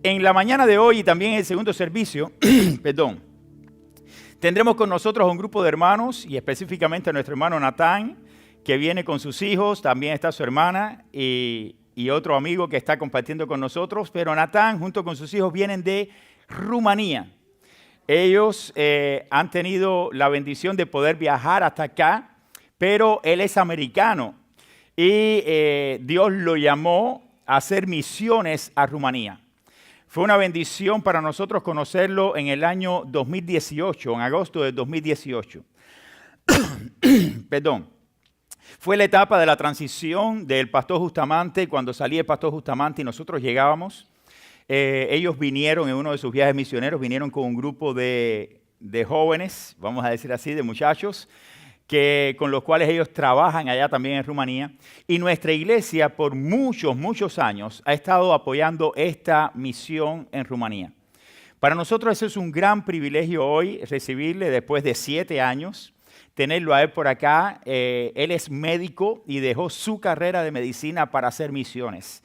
En la mañana de hoy y también en el segundo servicio, perdón, tendremos con nosotros un grupo de hermanos y específicamente a nuestro hermano Natán, que viene con sus hijos, también está su hermana y otro amigo que está compartiendo con nosotros, pero Natán junto con sus hijos vienen de Rumanía. Ellos han tenido la bendición de poder viajar hasta acá, pero él es americano y Dios lo llamó a hacer misiones a Rumanía. Fue una bendición para nosotros conocerlo en el año 2018, en agosto de 2018. Perdón. Fue la etapa de la transición del Pastor Bustamante, cuando salía el Pastor Bustamante y nosotros llegábamos. Ellos vinieron en uno de sus viajes misioneros, vinieron con un grupo de jóvenes, vamos a decir así, de muchachos, con los cuales ellos trabajan allá también en Rumanía. Y nuestra iglesia por muchos años ha estado apoyando esta misión en Rumanía. Para nosotros eso es un gran privilegio hoy, recibirle después de 7 años, tenerlo a él por acá. Él es médico y dejó su carrera de medicina para hacer misiones.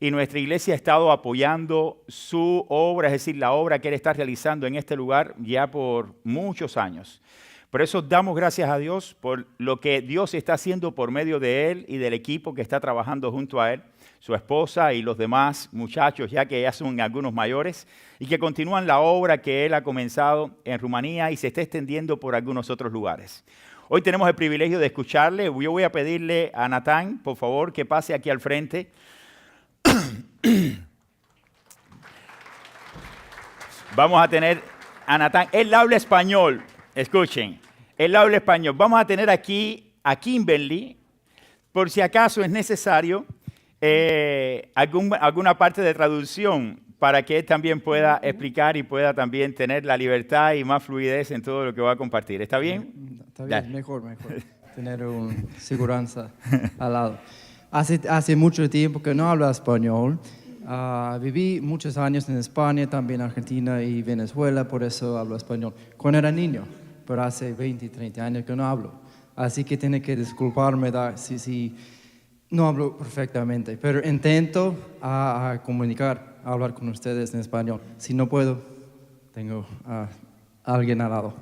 Y nuestra iglesia ha estado apoyando su obra, es decir, la obra que él está realizando en este lugar ya por muchos años. Por eso damos gracias a Dios por lo que Dios está haciendo por medio de él y del equipo que está trabajando junto a él, su esposa y los demás muchachos, ya que ya son algunos mayores, y que continúan la obra que él ha comenzado en Rumanía y se está extendiendo por algunos otros lugares. Hoy tenemos el privilegio de escucharle. Yo voy a pedirle a Natán, por favor, que pase aquí al frente. Vamos a tener a Natán. Él habla español. Escuchen, él habla español. Vamos a tener aquí a Kimberly, por si acaso es necesario, alguna parte de traducción para que él también pueda explicar y pueda también tener la libertad y más fluidez en todo lo que va a compartir. ¿Está bien? Está bien, dale. Mejor. Tener una seguridad al lado. Hace mucho tiempo que no hablo español. Viví muchos años en España, también Argentina y Venezuela, por eso hablo español. Cuando era niño, pero hace 20, 30 años que no hablo. Así que tiene que disculparme si no hablo perfectamente, pero intento a comunicar, a hablar con ustedes en español. Si no puedo, tengo a alguien al lado.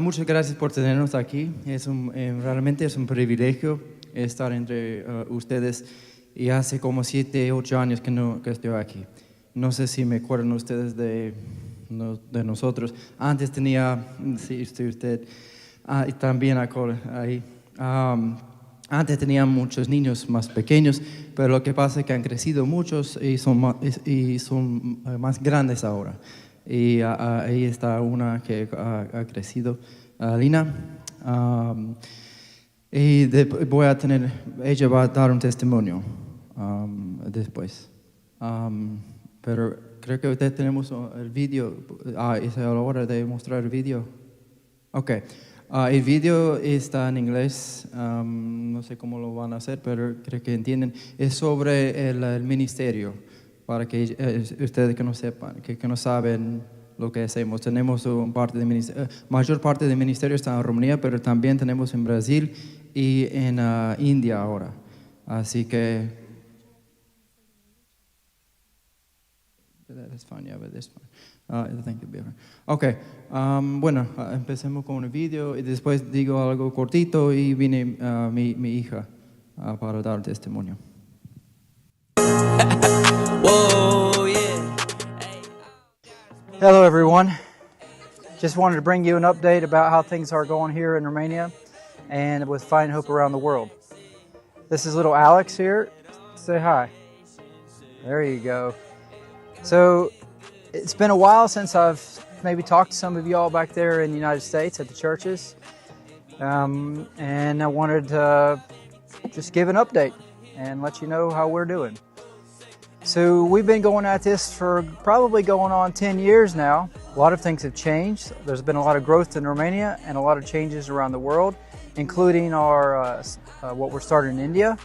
Muchas gracias por tenernos aquí. Realmente es un privilegio estar entre ustedes. Y hace como 7, 8 años que estoy aquí. No sé si me acuerdan ustedes de nosotros. Antes tenía, sí, usted, y también ahí. Antes tenía muchos niños más pequeños, pero lo que pasa es que han crecido muchos y son más grandes ahora. Y ahí está una que ha crecido, Lina. Ella va a dar un testimonio después. Pero creo que ustedes tenemos el vídeo. Es la hora de mostrar el vídeo. Ok. El vídeo está en inglés. No sé cómo lo van a hacer, pero creo que entienden. Es sobre el ministerio. Para que ustedes que no sepan, que no saben lo que hacemos. Tenemos mayor parte del ministerio está en Rumanía, pero también tenemos en Brasil y en India ahora. Así que that's fine, yeah, but that's fine. I think it'll be fine. Okay, bueno, empecemos con el video y después digo algo cortito y viene mi hija para dar testimonio. Whoa, yeah. Hello everyone. Just wanted to bring you an update about how things are going here in Romania and with Find Hope around the world. This is little Alex here. Say hi. There you go. So it's been a while since I've maybe talked to some of y'all back there in the United States at the churches. And I wanted to just give an update and let you know how we're doing. So we've been going at this for probably going on 10 years now. A lot of things have changed. There's been a lot of growth in Romania and a lot of changes around the world, including our what we're starting in India.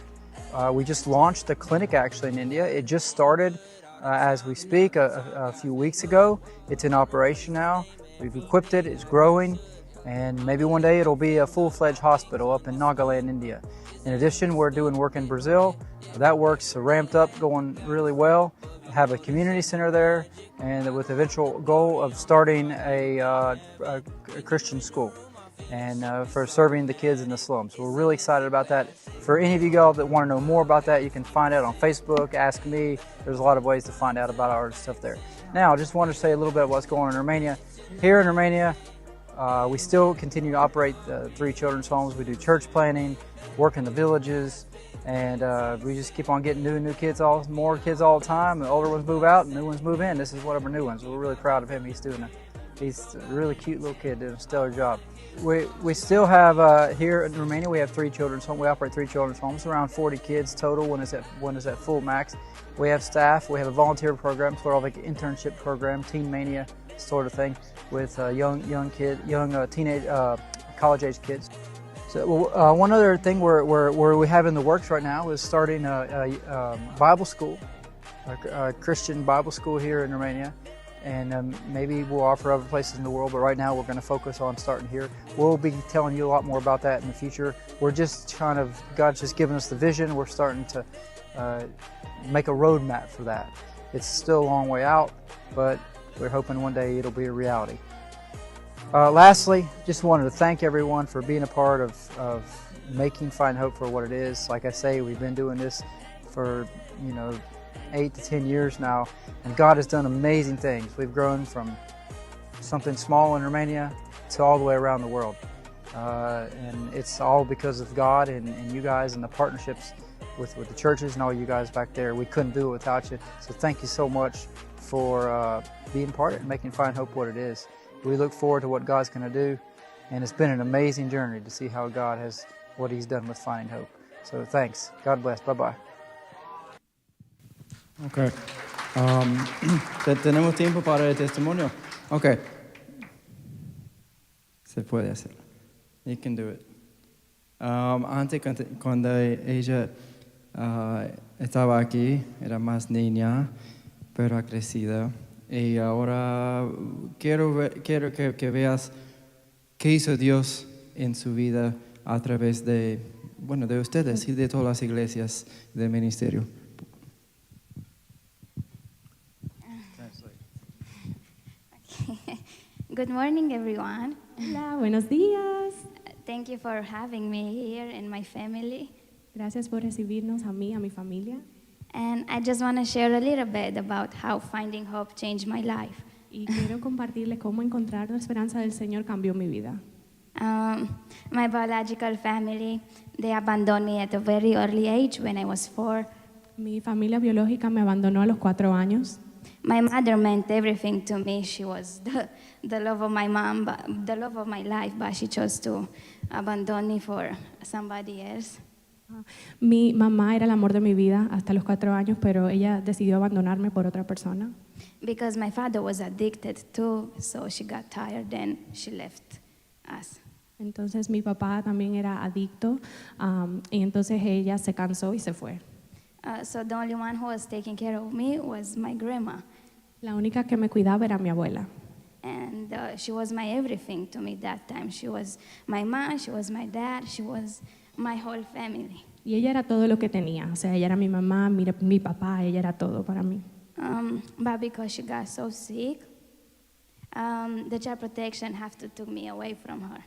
We just launched a clinic actually in India. It just started as we speak a few weeks ago. It's in operation now. We've equipped it, it's growing, and maybe one day it'll be a full-fledged hospital up in Nagaland, India. In addition, we're doing work in Brazil. That work's ramped up, going really well. have a community center there, and with the eventual goal of starting a Christian school and for serving the kids in the slums. We're really excited about that. For any of you guys that want to know more about that, you can find out on Facebook, Ask Me. There's a lot of ways to find out about our stuff there. Now, I just want to say a little bit of what's going on in Romania. Here in Romania, we still continue to operate 3 children's homes. We do church planning, work in the villages, and we just keep on getting new kids, more kids all the time. The older ones move out and new ones move in. This is one of our new ones. We're really proud of him. He's a really cute little kid, doing a stellar job. We still have here in Romania, we have 3 children's homes. We operate 3 children's homes, around 40 kids total when it's at full max. We have staff. We have a volunteer program, sort of like an internship program, Teen Mania sort of thing, with young teenage college age kids. So one other thing where we have in the works right now is starting a Bible school, a Christian Bible school here in Romania. And maybe we'll offer other places in the world, but right now we're going to focus on starting here. We'll be telling you a lot more about that in the future. We're just God's just given us the vision. We're starting to make a roadmap for that. It's still a long way out, but we're hoping one day it'll be a reality. Lastly, just wanted to thank everyone for being a part of making Find Hope for what it is. Like I say, we've been doing this for 8 to 10 years now, and God has done amazing things. We've grown from something small in Romania to all the way around the world. And it's all because of God and you guys and the partnerships with the churches and all you guys back there. We couldn't do it without you. So thank you so much for being part of it and making Find Hope what it is. We look forward to what God's going to do, and it's been an amazing journey to see how God has, what He's done with Finding Hope. So thanks. God bless. Bye-bye. Okay. ¿Tenemos tiempo para el testimonio? Okay. Se puede hacer. You can do it. Antes, cuando ella estaba aquí, era más niña, pero ha crecido. Y ahora quiero que veas qué hizo Dios en su vida a través de ustedes y de todas las iglesias del ministerio. Good morning, everyone. Hola, buenos días. Thank you for having me here and my family. Gracias por recibirnos a mí, a mi familia. And I just want to share a little bit about how Finding Hope changed my life. Y quiero compartirles cómo encontrar la esperanza del Señor cambió mi vida. My biological family, they abandoned me at a very early age when I was 4. Mi familia biológica me abandonó a los 4 años. My mother meant everything to me. She was the love of my mom, the love of my life, but she chose to abandon me for somebody else. Mi mamá era el amor de mi vida hasta los 4 años, pero ella decidió abandonarme por otra persona. Because my father was addicted too, so she got tired and she left us. Entonces mi papá también era adicto, y entonces ella se cansó y se fue. So the only one who was taking care of me was my grandma. La única que me cuidaba era mi abuela. And she was my everything to me that time. She was my mom, she was my dad, she was my whole family. Y ella era todo lo que tenía. O sea, ella era mi mamá, mi papá, ella era todo para mí. But because she got so sick, the child protection have to took me away from her.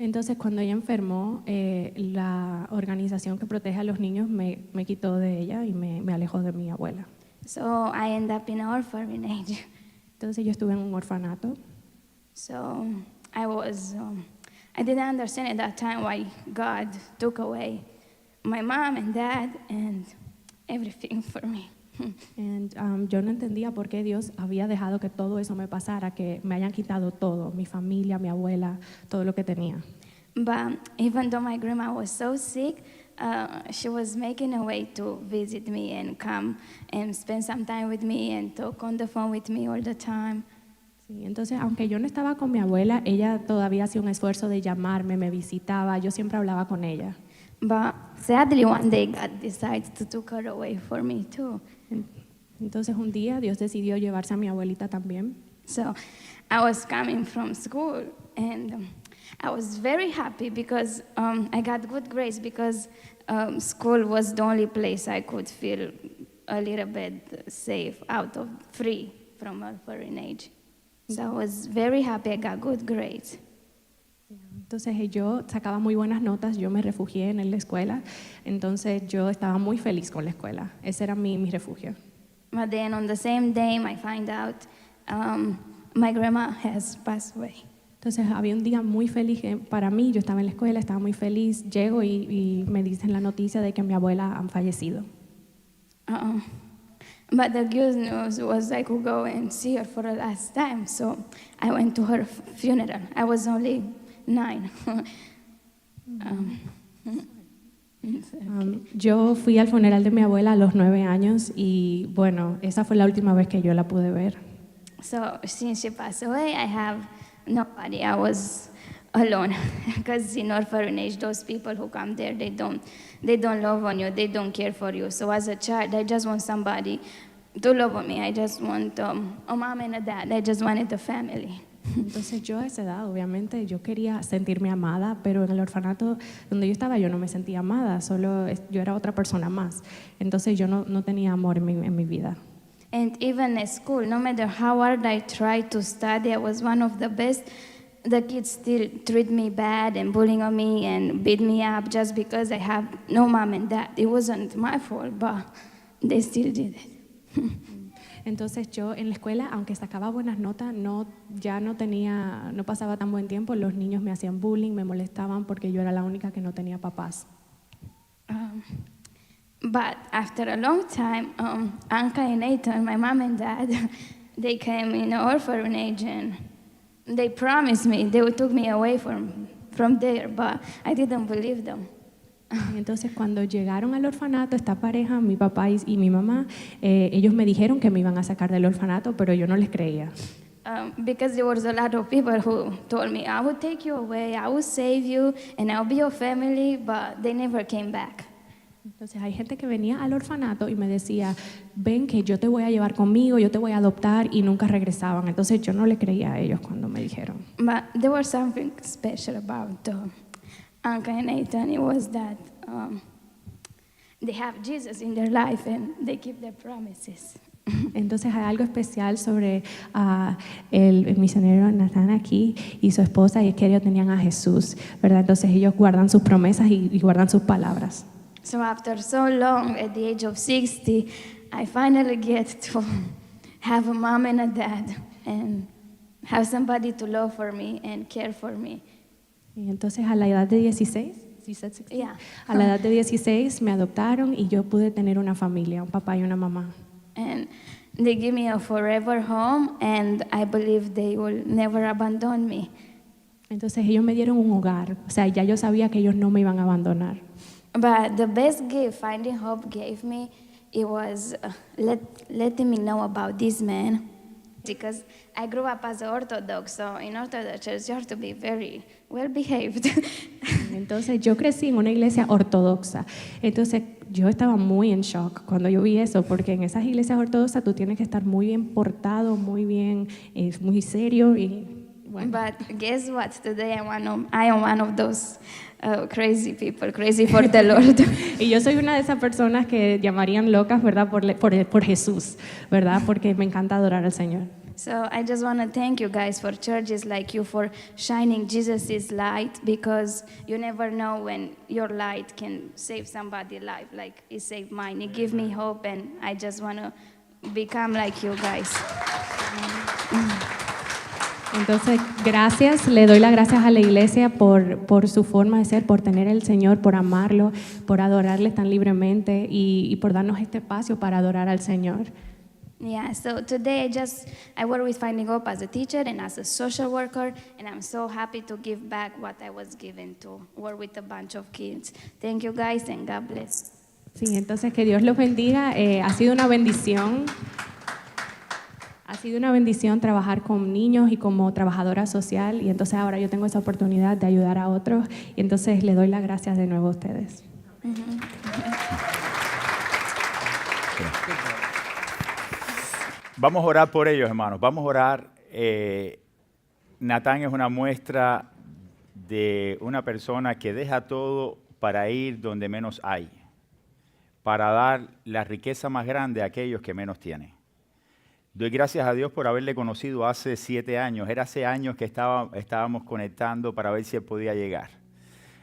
Entonces, cuando ella enfermó, la organización que protege a los niños me quitó de ella y me alejó de mi abuela. So I ended up in an orphanage. Entonces, yo estuve en un orfanato. So I didn't understand at that time why God took away my mom and dad and everything for me. And, yo no entendía por qué Dios había dejado que todo eso me pasara, que me hayan quitado todo, mi familia, mi abuela, todo lo que tenía. But even though my grandma was so sick, she was making a way to visit me and come and spend some time with me and talk on the phone with me all the time. Sí, entonces, aunque yo no estaba con mi abuela, ella todavía hacía un esfuerzo de llamarme, me visitaba, yo siempre hablaba con ella. But sadly, one day God decided to take her away for me too. Entonces un día Dios decidió llevarse a mi abuelita también. So I was coming from school and I was very happy because I got good grades because school was the only place I could feel a little bit safe, free from orphanage. So I was very happy I got good grades. Entonces yo sacaba muy buenas notas, yo me refugié en la escuela, entonces yo estaba muy feliz con la escuela, ese era mi refugio. But then on the same day, I find out my grandma has passed away. Entonces había un día muy feliz para mí, yo estaba en la escuela, estaba muy feliz, llego y me dicen la noticia de que mi abuela ha fallecido. But the good news was I could go and see her for the last time, so I went to her funeral. I was only 9. Yo fui al funeral de mi abuela a los 9 años y bueno, esa fue la última vez que yo la pude ver. So since she passed away, I have nobody. I was alone because in orphanage, those people who come there, they don't love on you, they don't care for you. So as a child, I just want somebody to love on me. I just want a mom and a dad. I just wanted a family. Entonces yo a esa edad, obviamente, yo quería sentirme amada, pero en el orfanato donde yo estaba yo no me sentía amada, solo yo era otra persona más. Entonces yo no tenía amor en mi vida. And even at school, no matter how hard I tried to study, I was one of the best. The kids still treat me bad and bullying on me and beat me up just because I have no mom and dad. It wasn't my fault, but they still did it. Entonces yo en la escuela, aunque sacaba buenas notas, no pasaba tan buen tiempo. Los niños me hacían bullying, me molestaban porque yo era la única que no tenía papás. But after a long time, Anka and Nathan, my mom and dad, they came in an orphanage and they promised me they would took me away from there, but I didn't believe them. Entonces cuando llegaron al orfanato, esta pareja, mi papá y mi mamá, ellos me dijeron que me iban a sacar del orfanato, pero yo no les creía. Because there was a lot of people who told me, I would take you away, I would save you, and I'll be your family, but they never came back. Entonces hay gente que venía al orfanato y me decía, ven que yo te voy a llevar conmigo, yo te voy a adoptar, y nunca regresaban. Entonces yo no le creía a ellos cuando me dijeron. But there was something special about Anka and Nathan. It was that they have Jesus in their life and they keep their promises. Entonces hay algo especial sobre el misionero Nathan aquí y su esposa, y es que ellos tenían a Jesús, ¿verdad? Entonces ellos guardan sus promesas y guardan sus palabras. So after so long, at the age of 60, I finally get to have a mom and a dad and have somebody to love for me and care for me. Y entonces a la edad de 16, Yeah. a la edad de 16 me adoptaron y yo pude tener una familia, un papá y una mamá. And they give me a forever home, and I believe they will never abandon me. Entonces ellos me dieron un hogar, o sea, ya yo sabía que ellos no me iban a abandonar. But the best gift Finding Hope gave me, it was letting me know about this man. Because I grew up as an Orthodox, so in Orthodox church you have to be very well behaved. Entonces yo crecí en una iglesia ortodoxa, entonces yo estaba muy en shock cuando yo vi eso, porque en esas iglesias ortodoxas tú tienes que estar muy bien portado, muy bien, muy serio y bueno. But guess what? Today I am one of those crazy people, crazy for the Lord. Y yo soy una de esas personas que llamarían locas, ¿verdad? Por Jesús, ¿verdad? Porque me encanta adorar al Señor. So I just want to thank you guys for churches like you for shining Jesus' light, because you never know when your light can save somebody's life, like it saved mine. It gave me hope, and I just want to become like you guys. Entonces, gracias, le doy las gracias a la iglesia por su forma de ser, por tener al Señor, por amarlo, por adorarle tan libremente y por darnos este espacio para adorar al Señor. Yeah, so today I work with Finding Hope as a teacher and as a social worker, and I'm so happy to give back what I was given to work with a bunch of kids. Thank you guys and God bless. Sí, entonces que Dios los bendiga. Ha sido una bendición. Ha sido una bendición trabajar con niños y como trabajadora social, y entonces ahora yo tengo esa oportunidad de ayudar a otros, y entonces le doy las gracias de nuevo a ustedes. Vamos a orar por ellos, hermanos. Vamos a orar. Natán es una muestra de una persona que deja todo para ir donde menos hay, para dar la riqueza más grande a aquellos que menos tienen. Doy gracias a Dios por haberle conocido hace 7 años. Era hace años que estábamos conectando para ver si él podía llegar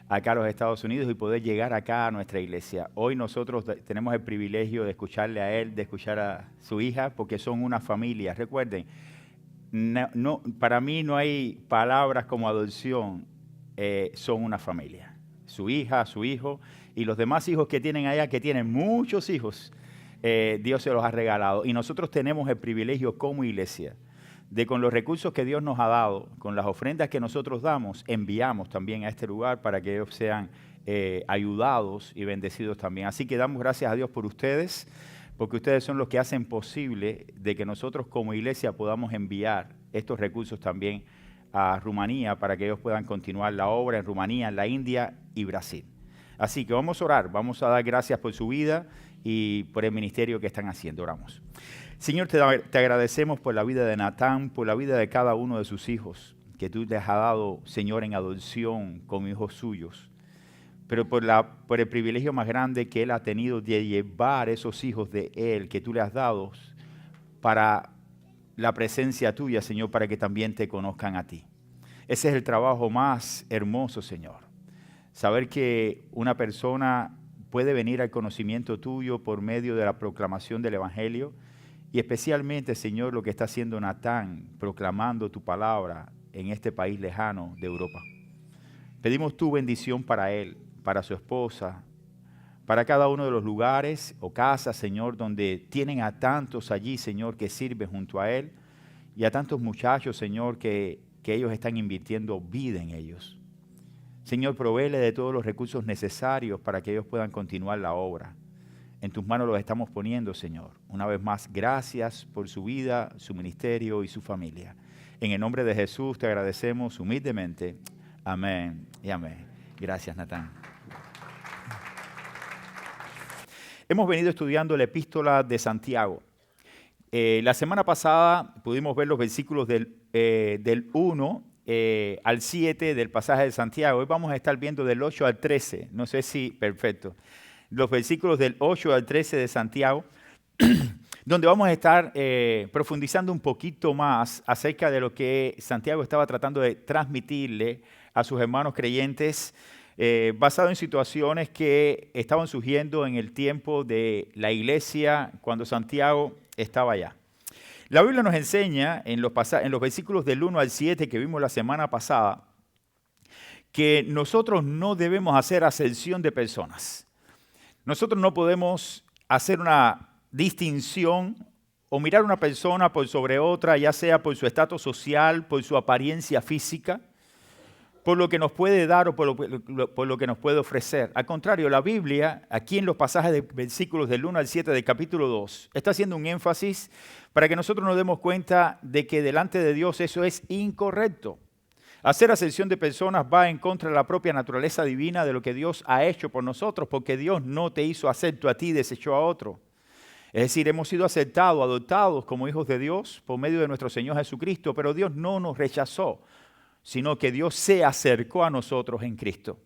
acá a los Estados Unidos y poder llegar acá a nuestra iglesia. Hoy nosotros tenemos el privilegio de escucharle a él, de escuchar a su hija, porque son una familia. Recuerden, para mí no hay palabras como adopción, son una familia. Su hija, su hijo y los demás hijos que tienen allá, que tienen muchos hijos, Dios se los ha regalado. Y nosotros tenemos el privilegio como iglesia de, con los recursos que Dios nos ha dado, con las ofrendas que nosotros damos, enviamos también a este lugar para que ellos sean ayudados y bendecidos también. Así que damos gracias a Dios por ustedes, porque ustedes son los que hacen posible de que nosotros como iglesia podamos enviar estos recursos también a Rumanía para que ellos puedan continuar la obra en Rumanía, en la India y Brasil. Así que vamos a orar, vamos a dar gracias por su vida y por el ministerio que están haciendo. Oramos. Señor, te agradecemos por la vida de Natán, por la vida de cada uno de sus hijos, que tú les has dado, Señor, en adopción como hijos suyos. Pero por el privilegio más grande que él ha tenido de llevar esos hijos de él, que tú le has dado, para la presencia tuya, Señor, para que también te conozcan a ti. Ese es el trabajo más hermoso, Señor. Saber que una persona puede venir al conocimiento tuyo por medio de la proclamación del Evangelio y especialmente, Señor, lo que está haciendo Natán, proclamando tu palabra en este país lejano de Europa. Pedimos tu bendición para él, para su esposa, para cada uno de los lugares o casas, Señor, donde tienen a tantos allí, Señor, que sirven junto a él y a tantos muchachos, Señor, que ellos están invirtiendo vida en ellos. Señor, provéele de todos los recursos necesarios para que ellos puedan continuar la obra. En tus manos los estamos poniendo, Señor. Una vez más, gracias por su vida, su ministerio y su familia. En el nombre de Jesús te agradecemos humildemente. Amén y amén. Gracias, Natán. Hemos venido estudiando la epístola de Santiago. La semana pasada pudimos ver los versículos del 1 al 7 del pasaje de Santiago. Hoy vamos a estar viendo del 8 al 13. No sé si, perfecto. Los versículos del 8 al 13 de Santiago, donde vamos a estar profundizando un poquito más acerca de lo que Santiago estaba tratando de transmitirle a sus hermanos creyentes, basado en situaciones que estaban surgiendo en el tiempo de la iglesia cuando Santiago estaba allá. La Biblia nos enseña en los versículos del 1 al 7 que vimos la semana pasada que nosotros no debemos hacer acepción de personas. Nosotros no podemos hacer una distinción o mirar a una persona por sobre otra, ya sea por su estatus social, por su apariencia física, por lo que nos puede dar o por lo que nos puede ofrecer. Al contrario, la Biblia, aquí en los pasajes de versículos del 1 al 7 del capítulo 2, está haciendo un énfasis para que nosotros nos demos cuenta de que delante de Dios eso es incorrecto. Hacer acepción de personas va en contra de la propia naturaleza divina de lo que Dios ha hecho por nosotros, porque Dios no te hizo acepto a ti y desechó a otro. Es decir, hemos sido aceptados, adoptados como hijos de Dios por medio de nuestro Señor Jesucristo, pero Dios no nos rechazó, sino que Dios se acercó a nosotros en Cristo.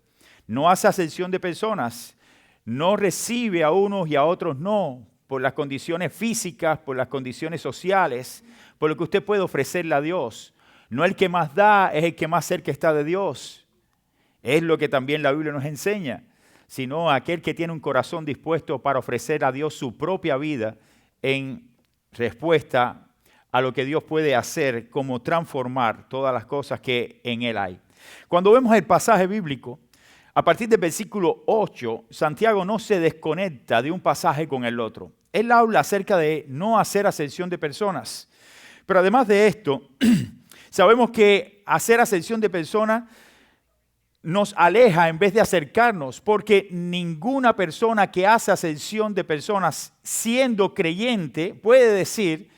No hace acepción de personas, no recibe a unos y a otros no, por las condiciones físicas, por las condiciones sociales, por lo que usted puede ofrecerle a Dios. No el que más da es el que más cerca está de Dios. Es lo que también la Biblia nos enseña. Sino aquel que tiene un corazón dispuesto para ofrecer a Dios su propia vida en respuesta a lo que Dios puede hacer, como transformar todas las cosas que en Él hay. Cuando vemos el pasaje bíblico, a partir del versículo 8, Santiago no se desconecta de un pasaje con el otro. Él habla acerca de no hacer acepción de personas. Pero además de esto, sabemos que hacer acepción de personas nos aleja en vez de acercarnos, porque ninguna persona que hace acepción de personas siendo creyente puede decir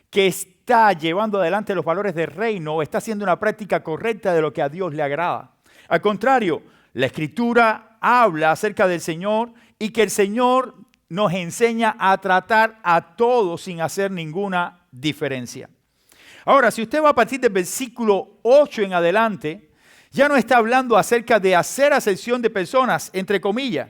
que está llevando adelante los valores del reino o está haciendo una práctica correcta de lo que a Dios le agrada. Al contrario, la Escritura habla acerca del Señor y que el Señor nos enseña a tratar a todos sin hacer ninguna diferencia. Ahora, si usted va a partir del versículo 8 en adelante, ya no está hablando acerca de hacer acepción de personas, entre comillas,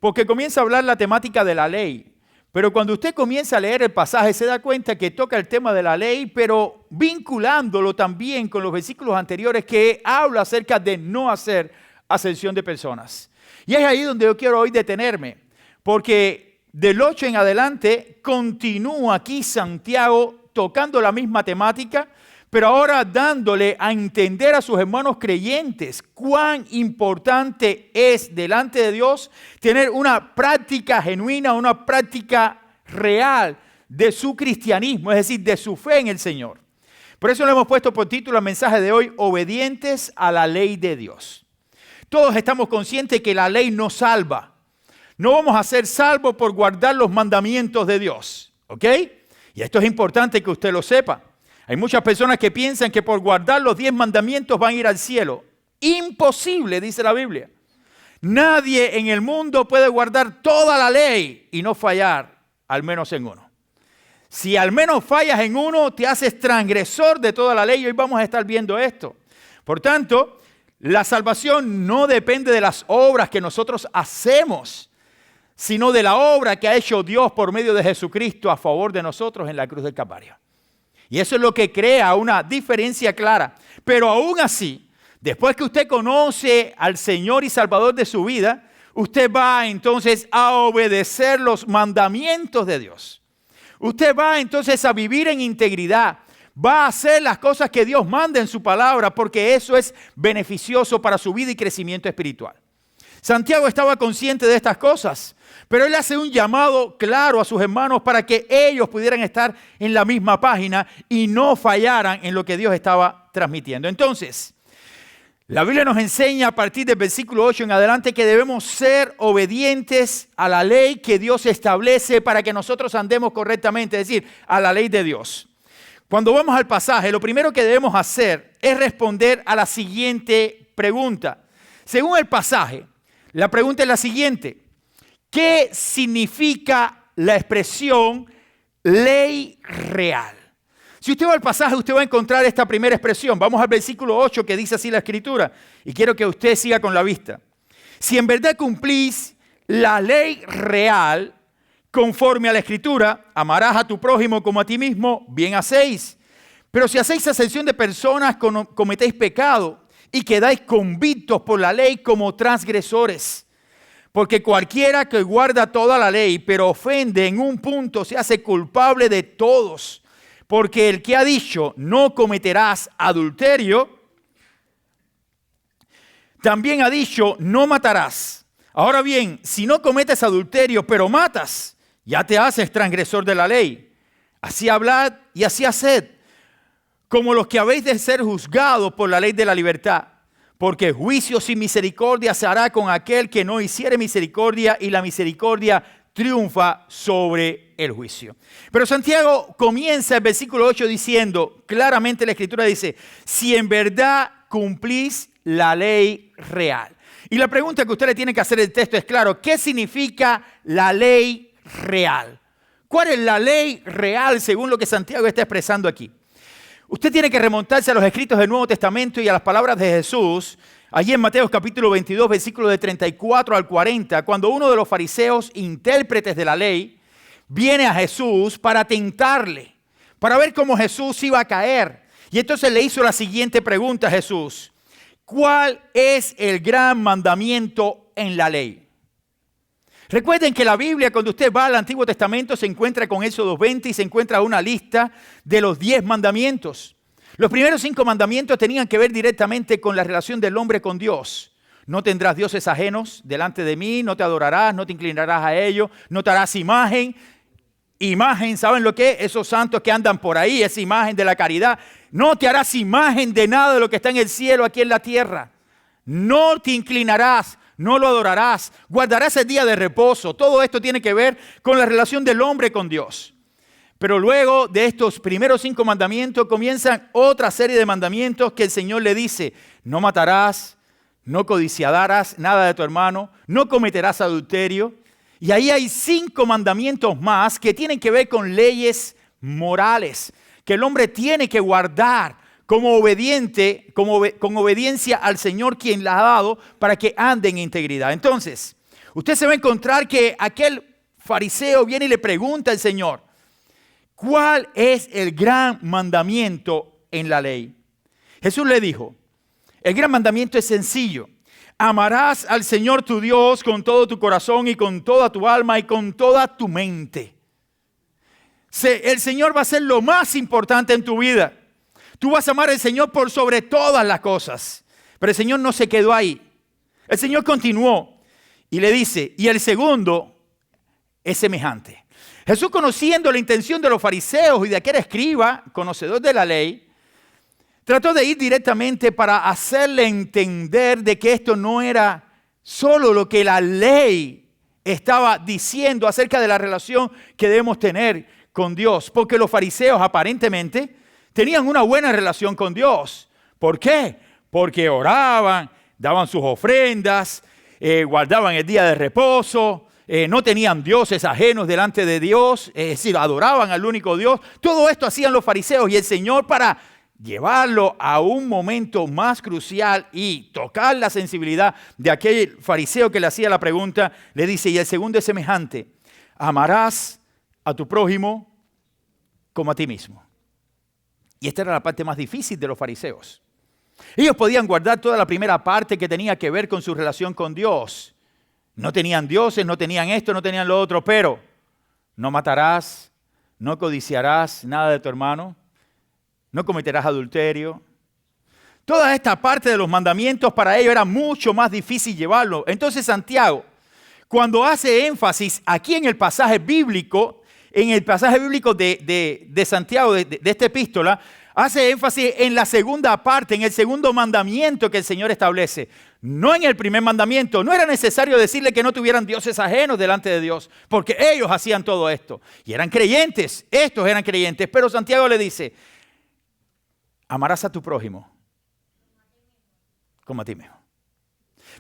porque comienza a hablar la temática de la ley. Pero cuando usted comienza a leer el pasaje, se da cuenta que toca el tema de la ley, pero vinculándolo también con los versículos anteriores que habla acerca de no hacer acepción de personas. Y es ahí donde yo quiero hoy detenerme, porque del 8 en adelante continúa aquí Santiago tocando la misma temática, pero ahora dándole a entender a sus hermanos creyentes cuán importante es delante de Dios tener una práctica genuina, una práctica real de su cristianismo, es decir, de su fe en el Señor. Por eso le hemos puesto por título al mensaje de hoy, obedientes a la ley de Dios. Todos estamos conscientes que la ley nos salva. No vamos a ser salvos por guardar los mandamientos de Dios, ¿ok? Y esto es importante que usted lo sepa. Hay muchas personas que piensan que por guardar los 10 mandamientos van a ir al cielo. Imposible, dice la Biblia. Nadie en el mundo puede guardar toda la ley y no fallar al menos en uno. Si al menos fallas en uno, te haces transgresor de toda la ley. Y hoy vamos a estar viendo esto. Por tanto, la salvación no depende de las obras que nosotros hacemos, sino de la obra que ha hecho Dios por medio de Jesucristo a favor de nosotros en la cruz del Calvario. Y eso es lo que crea una diferencia clara. Pero aún así, después que usted conoce al Señor y Salvador de su vida, usted va entonces a obedecer los mandamientos de Dios. Usted va entonces a vivir en integridad. Va a hacer las cosas que Dios manda en su palabra, porque eso es beneficioso para su vida y crecimiento espiritual. Santiago estaba consciente de estas cosas, pero él hace un llamado claro a sus hermanos para que ellos pudieran estar en la misma página y no fallaran en lo que Dios estaba transmitiendo. Entonces, la Biblia nos enseña a partir del versículo 8 en adelante que debemos ser obedientes a la ley que Dios establece para que nosotros andemos correctamente, es decir, a la ley de Dios. Cuando vamos al pasaje, lo primero que debemos hacer es responder a la siguiente pregunta. Según el pasaje, la pregunta es la siguiente: ¿qué significa la expresión ley real? Si usted va al pasaje, usted va a encontrar esta primera expresión. Vamos al versículo 8 que dice así la Escritura. Y quiero que usted siga con la vista. Si en verdad cumplís la ley real, conforme a la Escritura, amarás a tu prójimo como a ti mismo, bien hacéis. Pero si hacéis acepción de personas, cometéis pecado y quedáis convictos por la ley como transgresores. Porque cualquiera que guarda toda la ley, pero ofende en un punto, se hace culpable de todos. Porque el que ha dicho, no cometerás adulterio, también ha dicho, no matarás. Ahora bien, si no cometes adulterio, pero matas, ya te haces transgresor de la ley. Así hablad y así haced, como los que habéis de ser juzgados por la ley de la libertad. Porque juicio sin misericordia se hará con aquel que no hiciere misericordia, y la misericordia triunfa sobre el juicio. Pero Santiago comienza el versículo 8 diciendo, claramente la Escritura dice, si en verdad cumplís la ley real. Y la pregunta que usted le tiene que hacer el texto es claro, ¿qué significa la ley real? ¿Cuál es la ley real según lo que Santiago está expresando aquí? Usted tiene que remontarse a los escritos del Nuevo Testamento y a las palabras de Jesús, allí en Mateo capítulo 22, versículos de 34 al 40, cuando uno de los fariseos, intérpretes de la ley, viene a Jesús para tentarle, para ver cómo Jesús iba a caer. Y entonces le hizo la siguiente pregunta a Jesús: ¿cuál es el gran mandamiento en la ley? Recuerden que la Biblia, cuando usted va al Antiguo Testamento, se encuentra con Éxodo 20 y se encuentra una lista de los 10 mandamientos. Los primeros 5 mandamientos tenían que ver directamente con la relación del hombre con Dios. No tendrás dioses ajenos delante de mí, no te adorarás, no te inclinarás a ellos, no te harás imagen. Imagen, ¿saben lo que es? Esos santos que andan por ahí, esa imagen de la caridad. No te harás imagen de nada de lo que está en el cielo, aquí en la tierra. No te inclinarás, no lo adorarás, guardarás el día de reposo. Todo esto tiene que ver con la relación del hombre con Dios. Pero luego de estos primeros 5 mandamientos comienzan otra serie de mandamientos que el Señor le dice: no matarás, no codiciarás nada de tu hermano, no cometerás adulterio. Y ahí hay 5 mandamientos más que tienen que ver con leyes morales, que el hombre tiene que guardar como obediente, con obediencia al Señor quien la ha dado para que ande en integridad. Entonces, usted se va a encontrar que aquel fariseo viene y le pregunta al Señor, ¿cuál es el gran mandamiento en la ley? Jesús le dijo, el gran mandamiento es sencillo. Amarás al Señor tu Dios con todo tu corazón y con toda tu alma y con toda tu mente. El Señor va a ser lo más importante en tu vida. Tú vas a amar al Señor por sobre todas las cosas. Pero el Señor no se quedó ahí. El Señor continuó y le dice, y el segundo es semejante. Jesús, conociendo la intención de los fariseos y de aquel escriba, conocedor de la ley, trató de ir directamente para hacerle entender de que esto no era solo lo que la ley estaba diciendo acerca de la relación que debemos tener con Dios. Porque los fariseos aparentemente tenían una buena relación con Dios. ¿Por qué? Porque oraban, daban sus ofrendas, guardaban el día de reposo, no tenían dioses ajenos delante de Dios, es decir, adoraban al único Dios. Todo esto hacían los fariseos y el Señor, para llevarlo a un momento más crucial y tocar la sensibilidad de aquel fariseo que le hacía la pregunta, le dice, y el segundo es semejante, amarás a tu prójimo como a ti mismo. Y esta era la parte más difícil de los fariseos. Ellos podían guardar toda la primera parte que tenía que ver con su relación con Dios. No tenían dioses, no tenían esto, no tenían lo otro, pero no matarás, no codiciarás nada de tu hermano, no cometerás adulterio. Toda esta parte de los mandamientos para ellos era mucho más difícil llevarlo. Entonces Santiago, cuando hace énfasis aquí en el pasaje bíblico, de Santiago, de esta epístola, hace énfasis en la segunda parte, en el segundo mandamiento que el Señor establece. No en el primer mandamiento. No era necesario decirle que no tuvieran dioses ajenos delante de Dios, porque ellos hacían todo esto. Y eran creyentes, estos eran creyentes. Pero Santiago le dice, amarás a tu prójimo como a ti mismo.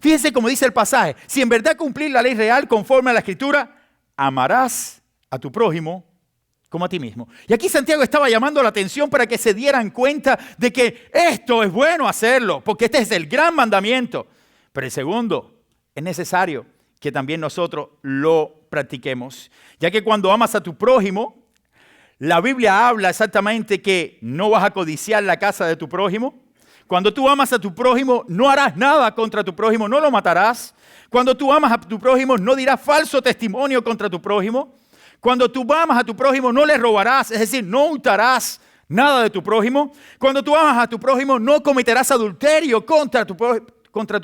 Fíjense cómo dice el pasaje. Si en verdad cumplir la ley real conforme a la Escritura, amarás a tu prójimo como a ti mismo. Y aquí Santiago estaba llamando la atención para que se dieran cuenta de que esto es bueno hacerlo, porque este es el gran mandamiento. Pero el segundo, es necesario que también nosotros lo practiquemos. Ya que cuando amas a tu prójimo, la Biblia habla exactamente que no vas a codiciar la casa de tu prójimo. Cuando tú amas a tu prójimo, no harás nada contra tu prójimo, no lo matarás. Cuando tú amas a tu prójimo, no dirás falso testimonio contra tu prójimo. Cuando tú amas a tu prójimo, no le robarás, es decir, no hurtarás nada de tu prójimo. Cuando tú amas a tu prójimo, no cometerás adulterio contra tu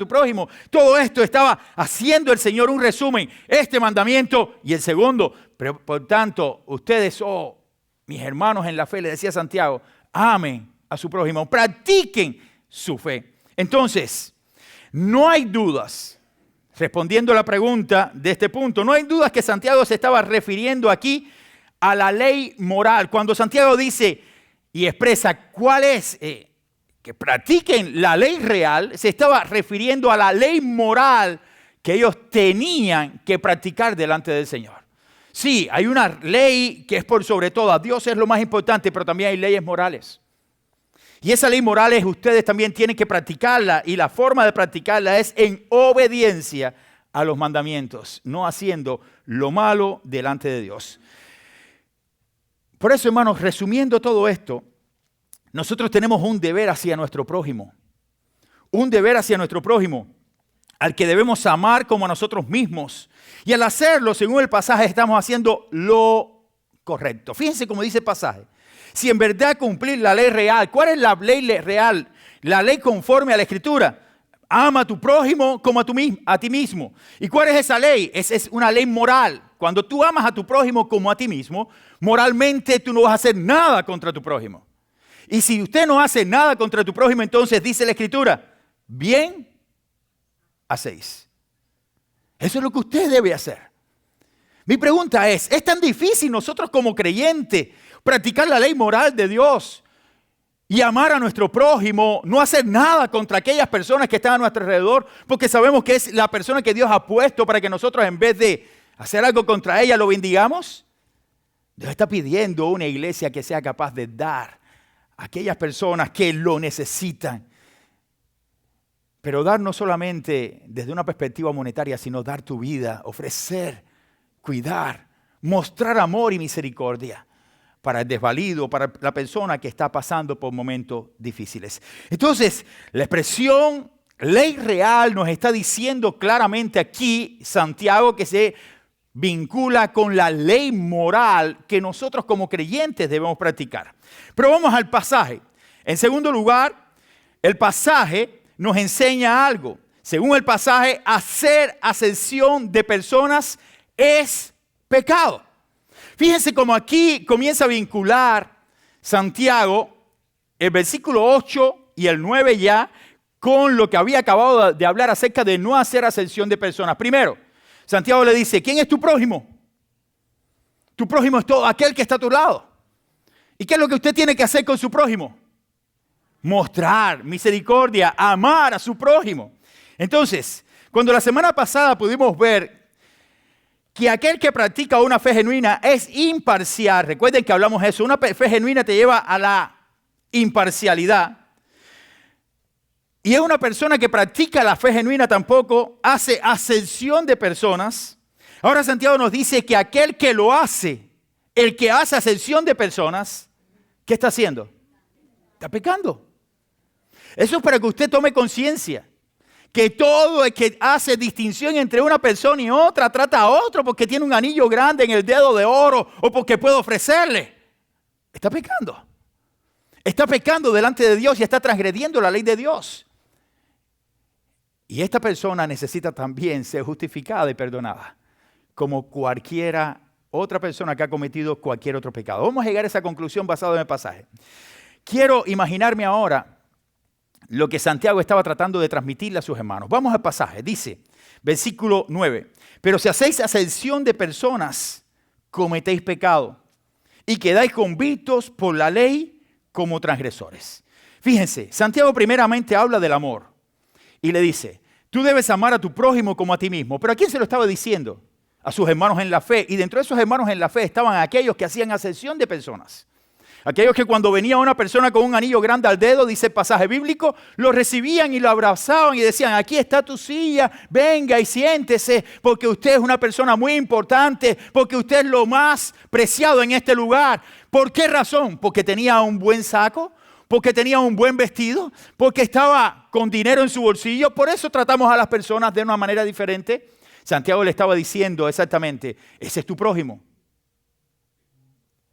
prójimo. Todo esto estaba haciendo el Señor un resumen, este mandamiento y el segundo. Pero por tanto, ustedes, mis hermanos en la fe, le decía Santiago, amen a su prójimo, practiquen su fe. Entonces, no hay dudas. Respondiendo a la pregunta de este punto, no hay dudas que Santiago se estaba refiriendo aquí a la ley moral. Cuando Santiago dice y expresa cuál es, que practiquen la ley real, se estaba refiriendo a la ley moral que ellos tenían que practicar delante del Señor. Sí, hay una ley que es por sobre todas. Dios es lo más importante, pero también hay leyes morales. Y esa ley moral ustedes también tienen que practicarla, y la forma de practicarla es en obediencia a los mandamientos, no haciendo lo malo delante de Dios. Por eso, hermanos, resumiendo todo esto, nosotros tenemos un deber hacia nuestro prójimo. Un deber hacia nuestro prójimo, al que debemos amar como a nosotros mismos. Y al hacerlo, según el pasaje, estamos haciendo lo correcto. Fíjense cómo dice el pasaje. Si en verdad cumplir la ley real, ¿cuál es la ley real? La ley conforme a la Escritura. Ama a tu prójimo como a ti mismo. ¿Y cuál es esa ley? Es una ley moral. Cuando tú amas a tu prójimo como a ti mismo, moralmente tú no vas a hacer nada contra tu prójimo. Y si usted no hace nada contra tu prójimo, entonces dice la Escritura, bien hacéis. Eso es lo que usted debe hacer. Mi pregunta es tan difícil nosotros como creyentes practicar la ley moral de Dios y amar a nuestro prójimo, no hacer nada contra aquellas personas que están a nuestro alrededor, porque sabemos que es la persona que Dios ha puesto para que nosotros, en vez de hacer algo contra ella, lo bendigamos? Dios está pidiendo una iglesia que sea capaz de dar a aquellas personas que lo necesitan. Pero dar no solamente desde una perspectiva monetaria, sino dar tu vida, ofrecer, cuidar, mostrar amor y misericordia para el desvalido, para la persona que está pasando por momentos difíciles. Entonces, la expresión ley real nos está diciendo claramente aquí, Santiago, que se vincula con la ley moral que nosotros como creyentes debemos practicar. Pero vamos al pasaje. En segundo lugar, el pasaje nos enseña algo. Según el pasaje, hacer acepción de personas es pecado. Fíjense cómo aquí comienza a vincular Santiago el versículo 8 y el 9 ya con lo que había acabado de hablar acerca de no hacer acepción de personas. Primero, Santiago le dice, ¿quién es tu prójimo? Tu prójimo es todo aquel que está a tu lado. ¿Y qué es lo que usted tiene que hacer con su prójimo? Mostrar misericordia, amar a su prójimo. Entonces, cuando la semana pasada pudimos ver que aquel que practica una fe genuina es imparcial, recuerden que hablamos de eso, una fe genuina te lleva a la imparcialidad. Y es una persona que practica la fe genuina tampoco hace acepción de personas. Ahora Santiago nos dice que aquel que lo hace, el que hace acepción de personas, ¿qué está haciendo? Está pecando. Eso es para que usted tome conciencia. Que todo el que hace distinción entre una persona y otra trata a otro porque tiene un anillo grande en el dedo de oro o porque puede ofrecerle. Está pecando. Está pecando delante de Dios y está transgrediendo la ley de Dios. Y esta persona necesita también ser justificada y perdonada, como cualquiera otra persona que ha cometido cualquier otro pecado. Vamos a llegar a esa conclusión basada en el pasaje. Quiero imaginarme ahora lo que Santiago estaba tratando de transmitirle a sus hermanos. Vamos al pasaje. Dice, versículo 9. Pero si hacéis acepción de personas, cometéis pecado y quedáis convictos por la ley como transgresores. Fíjense, Santiago primeramente habla del amor y le dice, tú debes amar a tu prójimo como a ti mismo. ¿Pero a quién se lo estaba diciendo? A sus hermanos en la fe. Y dentro de esos hermanos en la fe estaban aquellos que hacían acepción de personas. Aquellos que cuando venía una persona con un anillo grande al dedo, dice el pasaje bíblico, lo recibían y lo abrazaban y decían, aquí está tu silla, venga y siéntese, porque usted es una persona muy importante, porque usted es lo más preciado en este lugar. ¿Por qué razón? Porque tenía un buen saco, porque tenía un buen vestido, porque estaba con dinero en su bolsillo. Por eso tratamos a las personas de una manera diferente. Santiago le estaba diciendo exactamente, ese es tu prójimo.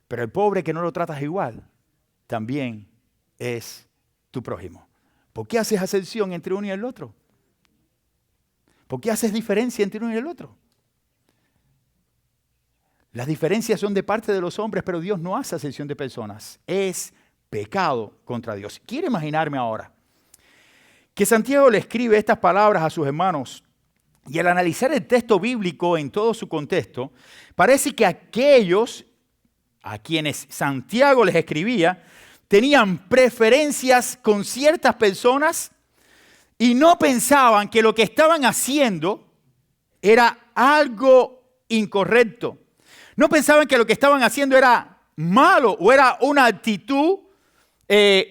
Pero el pobre que no lo tratas igual, también es tu prójimo. ¿Por qué haces acepción entre uno y el otro? ¿Por qué haces diferencia entre uno y el otro? Las diferencias son de parte de los hombres, pero Dios no hace acepción de personas. Es pecado contra Dios. Quiero imaginarme ahora que Santiago le escribe estas palabras a sus hermanos y al analizar el texto bíblico en todo su contexto, parece que aquellos a quienes Santiago les escribía, tenían preferencias con ciertas personas y no pensaban que lo que estaban haciendo era algo incorrecto. No pensaban que lo que estaban haciendo era malo o era una actitud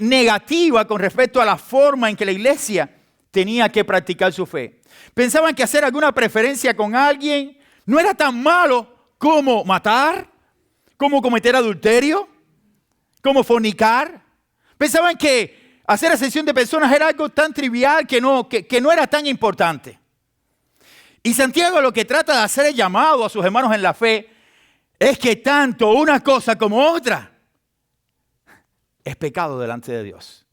negativa con respecto a la forma en que la iglesia tenía que practicar su fe. Pensaban que hacer alguna preferencia con alguien no era tan malo como matar, como cometer adulterio, como fornicar. Pensaban que hacer acepción de personas era algo tan trivial que no era tan importante. Y Santiago lo que trata de hacer el llamado a sus hermanos en la fe es que tanto una cosa como otra es pecado delante de Dios.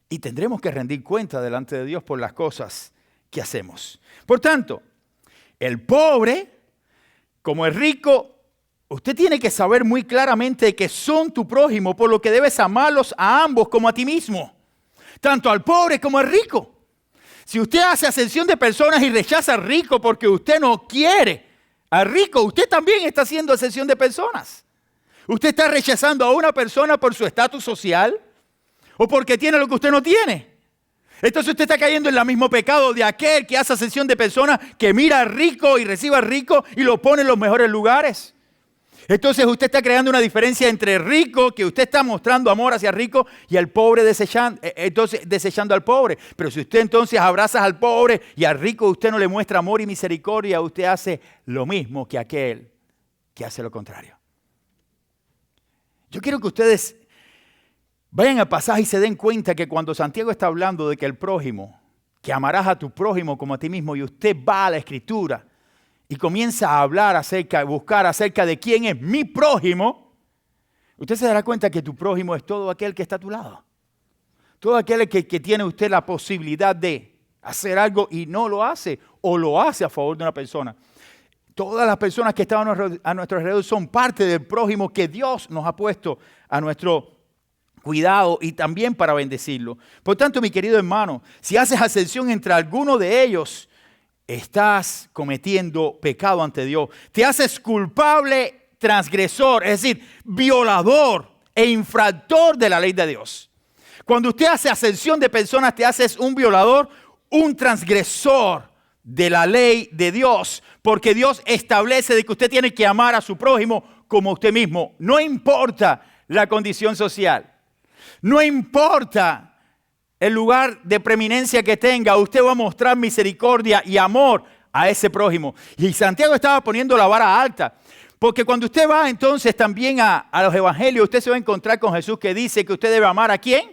Y tendremos que rendir cuenta delante de Dios por las cosas que hacemos. Por tanto, el pobre como el rico, usted tiene que saber muy claramente que son tu prójimo, por lo que debes amarlos a ambos como a ti mismo, tanto al pobre como al rico. Si usted hace acepción de personas y rechaza al rico porque usted no quiere al rico, usted también está haciendo acepción de personas. Usted está rechazando a una persona por su estatus social o porque tiene lo que usted no tiene. Entonces usted está cayendo en el mismo pecado de aquel que hace acepción de personas, que mira al rico y recibe al rico y lo pone en los mejores lugares. Entonces usted está creando una diferencia entre rico, que usted está mostrando amor hacia rico, y al pobre desechando al pobre. Pero si usted entonces abraza al pobre y al rico usted no le muestra amor y misericordia, usted hace lo mismo que aquel que hace lo contrario. Yo quiero que ustedes vayan al pasaje y se den cuenta que cuando Santiago está hablando de que el prójimo, que amarás a tu prójimo como a ti mismo, y usted va a la Escritura y comienza a hablar buscar acerca de quién es mi prójimo, usted se dará cuenta que tu prójimo es todo aquel que está a tu lado. Todo aquel que tiene usted la posibilidad de hacer algo y no lo hace, o lo hace a favor de una persona. Todas las personas que están a nuestro alrededor son parte del prójimo que Dios nos ha puesto a nuestro cuidado y también para bendecirlo. Por tanto, mi querido hermano, si haces ascensión entre alguno de ellos, estás cometiendo pecado ante Dios. Te haces culpable, transgresor, es decir, violador e infractor de la ley de Dios. Cuando usted hace ascensión de personas, te haces un violador, un transgresor de la ley de Dios, porque Dios establece de que usted tiene que amar a su prójimo como a usted mismo. No importa la condición social, no importa el lugar de preeminencia que tenga, usted va a mostrar misericordia y amor a ese prójimo. Y Santiago estaba poniendo la vara alta, porque cuando usted va entonces también a los evangelios, usted se va a encontrar con Jesús que dice que usted debe amar ¿a quién?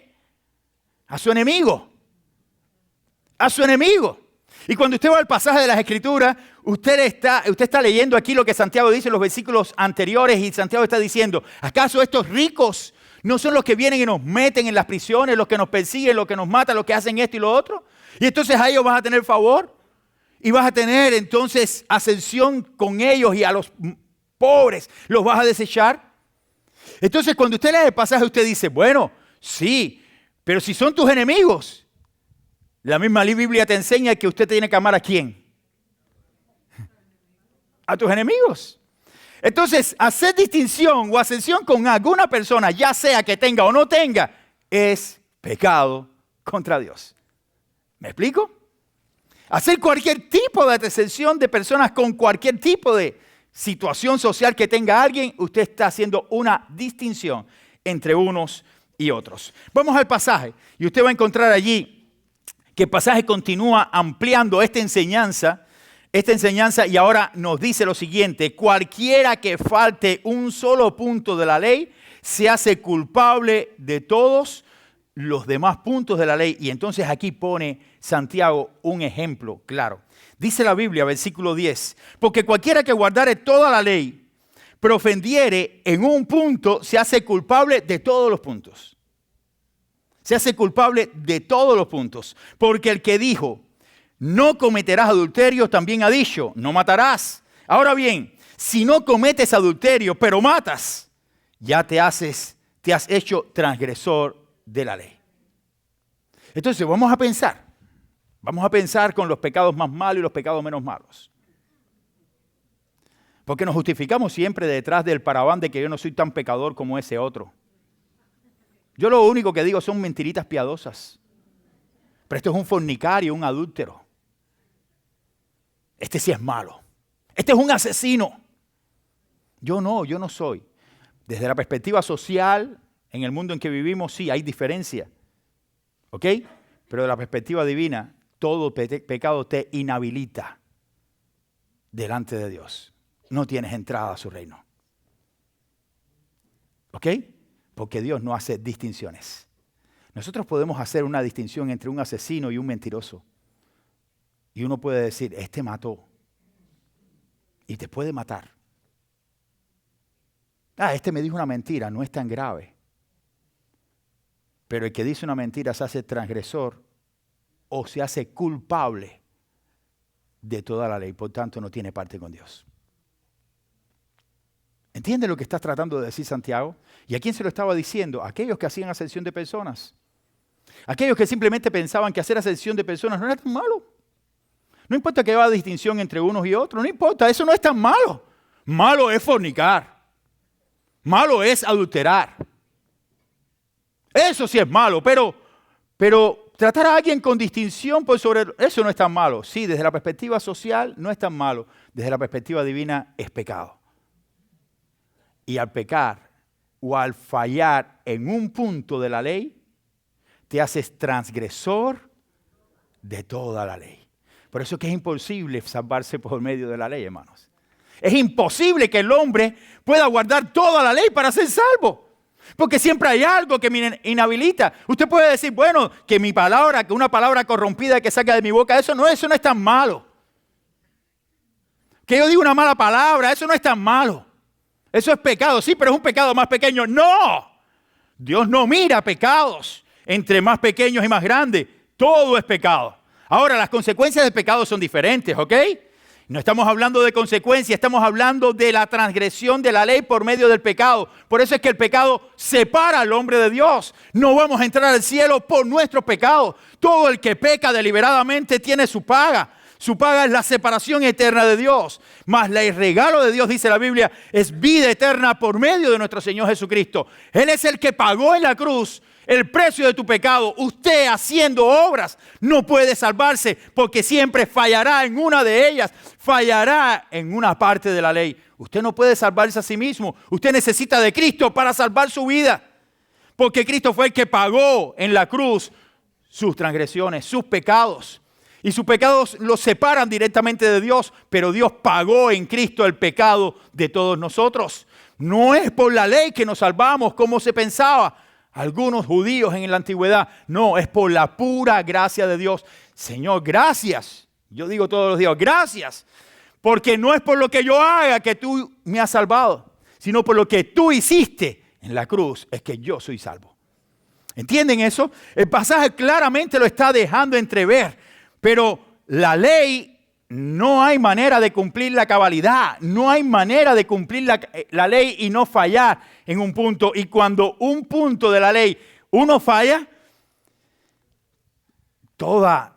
A su enemigo. A su enemigo. Y cuando usted va al pasaje de las Escrituras, usted está leyendo aquí lo que Santiago dice en los versículos anteriores, y Santiago está diciendo, ¿acaso estos ricos no son los que vienen y nos meten en las prisiones, los que nos persiguen, los que nos matan, los que hacen esto y lo otro? Y entonces a ellos vas a tener favor y vas a tener entonces ascensión con ellos, y a los pobres los vas a desechar. Entonces cuando usted lee el pasaje, usted dice, bueno, sí, pero si son tus enemigos, la misma Biblia te enseña que usted tiene que amar ¿a quién? A tus enemigos. Entonces, hacer distinción o ascensión con alguna persona, ya sea que tenga o no tenga, es pecado contra Dios. ¿Me explico? Hacer cualquier tipo de ascensión de personas con cualquier tipo de situación social que tenga alguien, usted está haciendo una distinción entre unos y otros. Vamos al pasaje y usted va a encontrar allí que el pasaje continúa ampliando esta enseñanza, y ahora nos dice lo siguiente: cualquiera que falte un solo punto de la ley se hace culpable de todos los demás puntos de la ley. Y entonces aquí pone Santiago un ejemplo claro. Dice la Biblia, versículo 10, porque cualquiera que guardare toda la ley, pero ofendiere en un punto, se hace culpable de todos los puntos. Se hace culpable de todos los puntos. Porque el que dijo, no cometerás adulterio, también ha dicho, no matarás. Ahora bien, si no cometes adulterio, pero matas, ya te has hecho transgresor de la ley. Entonces vamos a pensar con los pecados más malos y los pecados menos malos. Porque nos justificamos siempre detrás del paraván de que yo no soy tan pecador como ese otro. Yo lo único que digo son mentiritas piadosas. Pero este es un fornicario, un adúltero. Este sí es malo. Este es un asesino. Yo no soy. Desde la perspectiva social, en el mundo en que vivimos, sí, hay diferencia. ¿Ok? Pero de la perspectiva divina, todo pecado te inhabilita delante de Dios. No tienes entrada a su reino. ¿Ok? Porque Dios no hace distinciones. Nosotros podemos hacer una distinción entre un asesino y un mentiroso. Y uno puede decir, este mató. Y te puede matar. Este me dijo una mentira, no es tan grave. Pero el que dice una mentira se hace transgresor o se hace culpable de toda la ley. Por tanto, no tiene parte con Dios. ¿Entiende lo que está tratando de decir Santiago? ¿Y a quién se lo estaba diciendo? A aquellos que hacían ascensión de personas. Aquellos que simplemente pensaban que hacer ascensión de personas no era tan malo. No importa que haya distinción entre unos y otros, no importa, eso no es tan malo. Malo es fornicar. Malo es adulterar. Eso sí es malo, pero tratar a alguien con distinción por sobre eso no es tan malo. Sí, desde la perspectiva social no es tan malo. Desde la perspectiva divina es pecado. Y al pecar o al fallar en un punto de la ley, te haces transgresor de toda la ley. Por eso es que es imposible salvarse por medio de la ley, hermanos. Es imposible que el hombre pueda guardar toda la ley para ser salvo. Porque siempre hay algo que me inhabilita. Usted puede decir, bueno, que mi palabra, que una palabra corrompida que saca de mi boca, eso no es tan malo. Que yo diga una mala palabra, eso no es tan malo. Eso es pecado, sí, pero es un pecado más pequeño. ¡No! Dios no mira pecados entre más pequeños y más grandes. Todo es pecado. Ahora, las consecuencias del pecado son diferentes, ¿ok? No estamos hablando de consecuencias, estamos hablando de la transgresión de la ley por medio del pecado. Por eso es que el pecado separa al hombre de Dios. No vamos a entrar al cielo por nuestro pecado. Todo el que peca deliberadamente tiene su paga. Su paga es la separación eterna de Dios. Mas el regalo de Dios, dice la Biblia, es vida eterna por medio de nuestro Señor Jesucristo. Él es el que pagó en la cruz el precio de tu pecado. Usted haciendo obras no puede salvarse porque siempre fallará en una de ellas. Fallará en una parte de la ley. Usted no puede salvarse a sí mismo. Usted necesita de Cristo para salvar su vida. Porque Cristo fue el que pagó en la cruz sus transgresiones, sus pecados. Y sus pecados los separan directamente de Dios, pero Dios pagó en Cristo el pecado de todos nosotros. No es por la ley que nos salvamos como se pensaba algunos judíos en la antigüedad. No, es por la pura gracia de Dios. Señor, gracias. Yo digo todos los días, gracias. Porque no es por lo que yo haga que tú me has salvado, sino por lo que tú hiciste en la cruz es que yo soy salvo. ¿Entienden eso? El pasaje claramente lo está dejando entrever. Pero la ley, no hay manera de cumplir la cabalidad. No hay manera de cumplir la ley y no fallar en un punto. Y cuando un punto de la ley uno falla, toda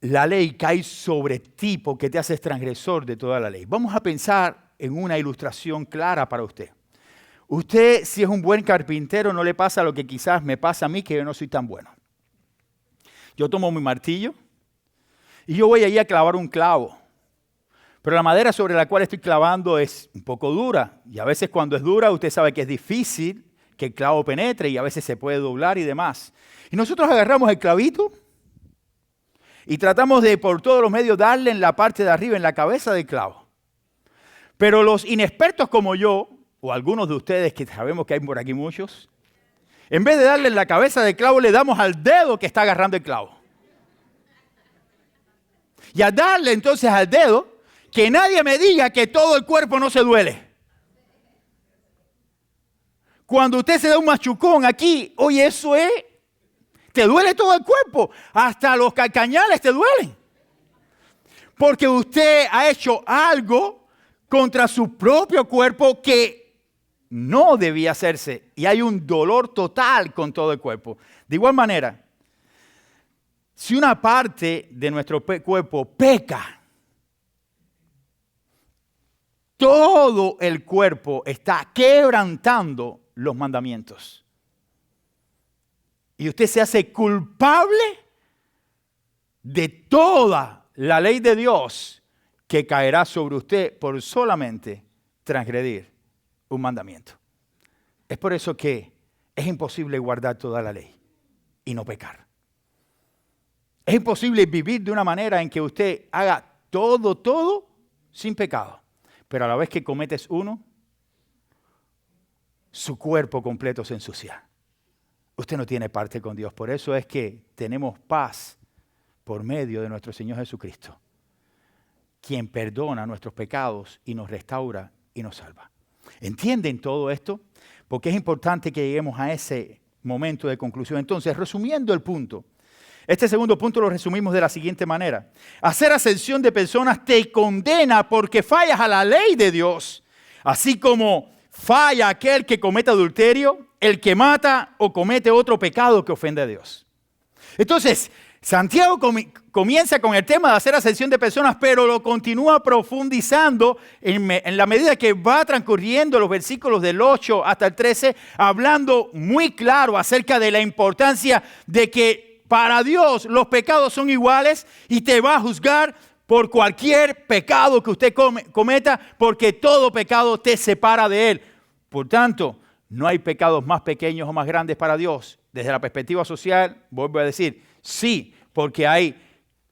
la ley cae sobre ti porque te haces transgresor de toda la ley. Vamos a pensar en una ilustración clara para usted. Usted, si es un buen carpintero, no le pasa lo que quizás me pasa a mí, que yo no soy tan bueno. Yo tomo mi martillo y yo voy allí a clavar un clavo. Pero la madera sobre la cual estoy clavando es un poco dura. Y a veces cuando es dura, usted sabe que es difícil que el clavo penetre y a veces se puede doblar y demás. Y nosotros agarramos el clavito y tratamos de por todos los medios darle en la parte de arriba, en la cabeza del clavo. Pero los inexpertos como yo, o algunos de ustedes que sabemos que hay por aquí muchos, en vez de darle en la cabeza del clavo, le damos al dedo que está agarrando el clavo. Y al darle entonces al dedo, que nadie me diga que todo el cuerpo no se duele. Cuando usted se da un machucón aquí, oye, eso es, te duele todo el cuerpo, hasta los calcañales te duelen. Porque usted ha hecho algo contra su propio cuerpo que no debía hacerse. Y hay un dolor total con todo el cuerpo. De igual manera, si una parte de nuestro cuerpo peca, todo el cuerpo está quebrantando los mandamientos. Y usted se hace culpable de toda la ley de Dios que caerá sobre usted por solamente transgredir un mandamiento. Es por eso que es imposible guardar toda la ley y no pecar. Es imposible vivir de una manera en que usted haga todo sin pecado. Pero a la vez que cometes uno, su cuerpo completo se ensucia. Usted no tiene parte con Dios. Por eso es que tenemos paz por medio de nuestro Señor Jesucristo, quien perdona nuestros pecados y nos restaura y nos salva. ¿Entienden todo esto? Porque es importante que lleguemos a ese momento de conclusión. Entonces, resumiendo el punto, este segundo punto lo resumimos de la siguiente manera. Hacer acepción de personas te condena porque fallas a la ley de Dios, así como falla aquel que comete adulterio, el que mata o comete otro pecado que ofende a Dios. Entonces, Santiago comienza con el tema de hacer acepción de personas, pero lo continúa profundizando en la medida que va transcurriendo los versículos del 8 hasta el 13, hablando muy claro acerca de la importancia de que para Dios los pecados son iguales y te va a juzgar por cualquier pecado que usted cometa, porque todo pecado te separa de Él. Por tanto, no hay pecados más pequeños o más grandes para Dios. Desde la perspectiva social, vuelvo a decir, sí, porque hay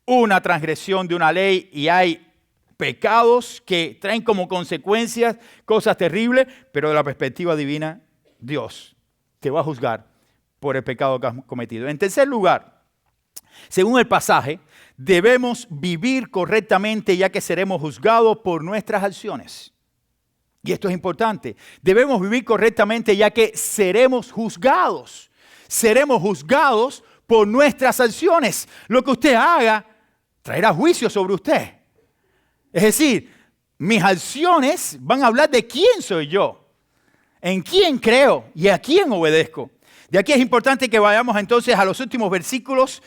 una transgresión de una ley y hay pecados que traen como consecuencias cosas terribles, pero de la perspectiva divina, Dios te va a juzgar por el pecado que has cometido. En tercer lugar, según el pasaje, debemos vivir correctamente ya que seremos juzgados por nuestras acciones. Y esto es importante. Debemos vivir correctamente ya que seremos juzgados. Seremos juzgados por nuestras acciones. Lo que usted haga traerá juicio sobre usted. Es decir, mis acciones van a hablar de quién soy yo, en quién creo y a quién obedezco. De aquí es importante que vayamos entonces a los últimos versículos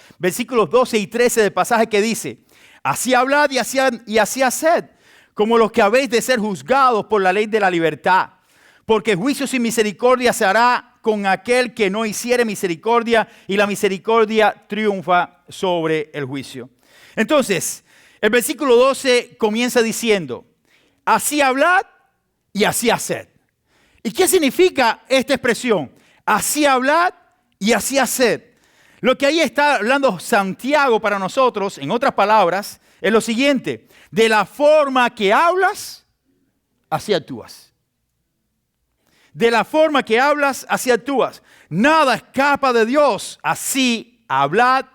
12 y 13 del pasaje que dice, así hablad y así haced, como los que habéis de ser juzgados por la ley de la libertad, porque juicio sin misericordia se hará con aquel que no hiciere misericordia, y la misericordia triunfa sobre el juicio. Entonces, el versículo 12 comienza diciendo, así hablad y así haced. ¿Y qué significa esta expresión? Así hablad y así haced. Lo que ahí está hablando Santiago para nosotros, en otras palabras, es lo siguiente. De la forma que hablas, así actúas. De la forma que hablas, así actúas. Nada escapa de Dios. Así hablad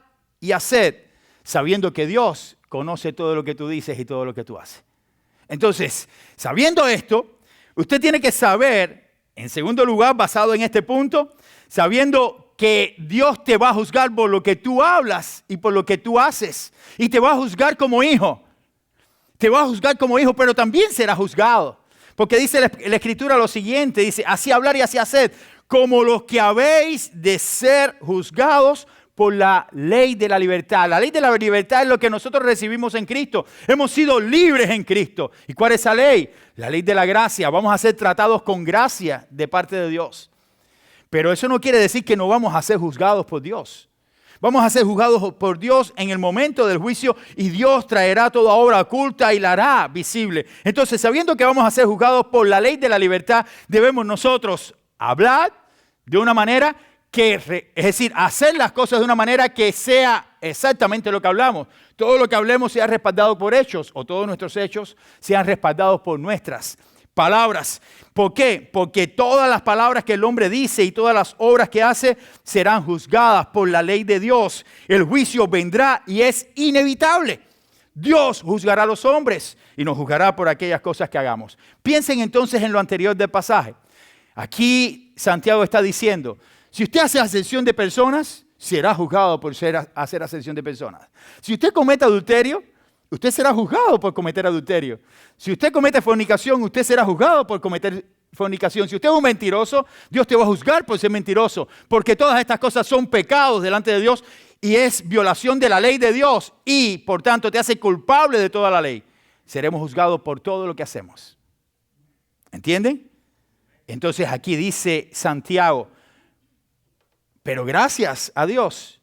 y haced, sabiendo que Dios conoce todo lo que tú dices y todo lo que tú haces. Entonces, sabiendo esto, usted tiene que saber, en segundo lugar, basado en este punto, sabiendo que Dios te va a juzgar por lo que tú hablas y por lo que tú haces. Y te va a juzgar como hijo. Te va a juzgar como hijo, pero también será juzgado. Porque dice la Escritura lo siguiente, dice, así hablar y así hacer, como los que habéis de ser juzgados por la ley de la libertad. La ley de la libertad es lo que nosotros recibimos en Cristo. Hemos sido libres en Cristo. ¿Y cuál es esa ley? La ley de la gracia. Vamos a ser tratados con gracia de parte de Dios. Pero eso no quiere decir que no vamos a ser juzgados por Dios. Vamos a ser juzgados por Dios en el momento del juicio y Dios traerá toda obra oculta y la hará visible. Entonces, sabiendo que vamos a ser juzgados por la ley de la libertad, debemos nosotros hablar de una manera es decir, hacer las cosas de una manera que sea exactamente lo que hablamos. Todo lo que hablemos sea respaldado por hechos, o todos nuestros hechos sean respaldados por nuestras palabras. ¿Por qué? Porque todas las palabras que el hombre dice y todas las obras que hace serán juzgadas por la ley de Dios. El juicio vendrá y es inevitable. Dios juzgará a los hombres y nos juzgará por aquellas cosas que hagamos. Piensen entonces en lo anterior del pasaje. Aquí Santiago está diciendo, si usted hace acepción de personas, será juzgado por hacer acepción de personas. Si usted comete adulterio, usted será juzgado por cometer adulterio. Si usted comete fornicación, usted será juzgado por cometer fornicación. Si usted es un mentiroso, Dios te va a juzgar por ser mentiroso. Porque todas estas cosas son pecados delante de Dios y es violación de la ley de Dios. Y, por tanto, te hace culpable de toda la ley. Seremos juzgados por todo lo que hacemos. ¿Entienden? Entonces aquí dice Santiago, pero gracias a Dios,